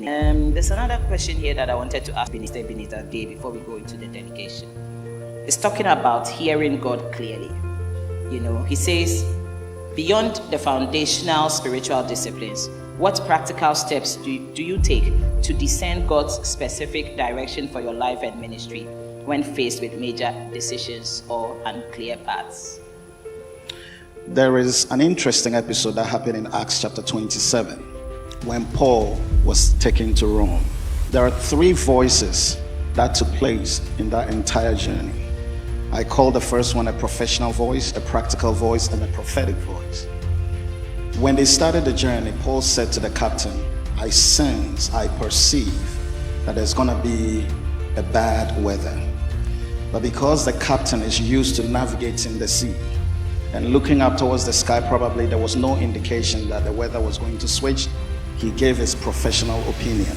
There's another question here that I wanted to ask Ebenezer Dei before we go into the dedication. It's talking about hearing God clearly. He says, beyond the foundational spiritual disciplines, what practical steps do you take to discern God's specific direction for your life and ministry when faced with major decisions or unclear paths? There is an interesting episode that happened in Acts chapter 27 when Paul was taken to Rome. There are three voices that took place in that entire journey. I call the first one a professional voice, a practical voice, and a prophetic voice. When they started the journey, Paul said to the captain, I perceive that there's going to be a bad weather. But because the captain is used to navigating the sea and looking up towards the sky, probably there was no indication that the weather was going to switch. He gave his professional opinion.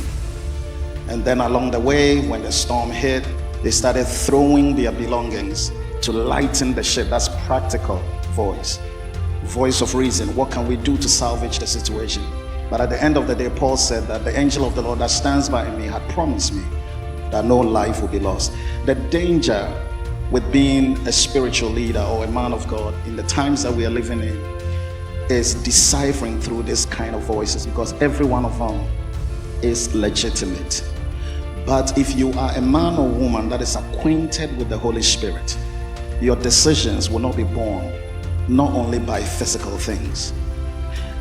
And then along the way, when the storm hit, they started throwing their belongings to lighten the ship. That's practical voice of reason. What can we do to salvage the situation? But at the end of the day, Paul said that the angel of the Lord that stands by me had promised me that no life will be lost. The danger with being a spiritual leader or a man of God in the times that we are living in is deciphering through this kind of voices, because every one of them is legitimate. But if you are a man or woman that is acquainted with the Holy Spirit, your decisions will not be born not only by physical things.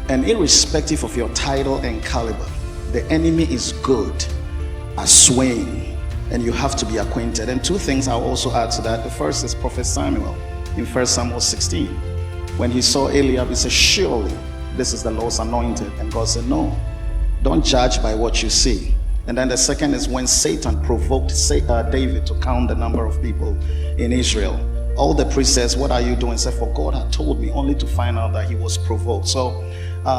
And irrespective of your title and caliber, the enemy is good at swaying, and you have to be acquainted. And two things I'll also add to that. The first is Prophet Samuel in 1 Samuel 16. When he saw Eliab, he said, surely this is the Lord's anointed. And God said, no, don't judge by what you see. And then the second is when Satan provoked David to count the number of people in Israel. All the priests says, what are you doing? He said, for God had told me, only to find out that he was provoked. So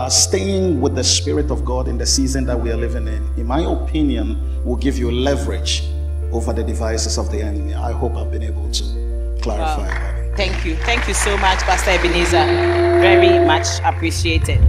staying with the Spirit of God in the season that we are living in my opinion, will give you leverage over the devices of the enemy. I hope I've been able to clarify that. Thank you so much, Pastor Ebenezer. Very much appreciated.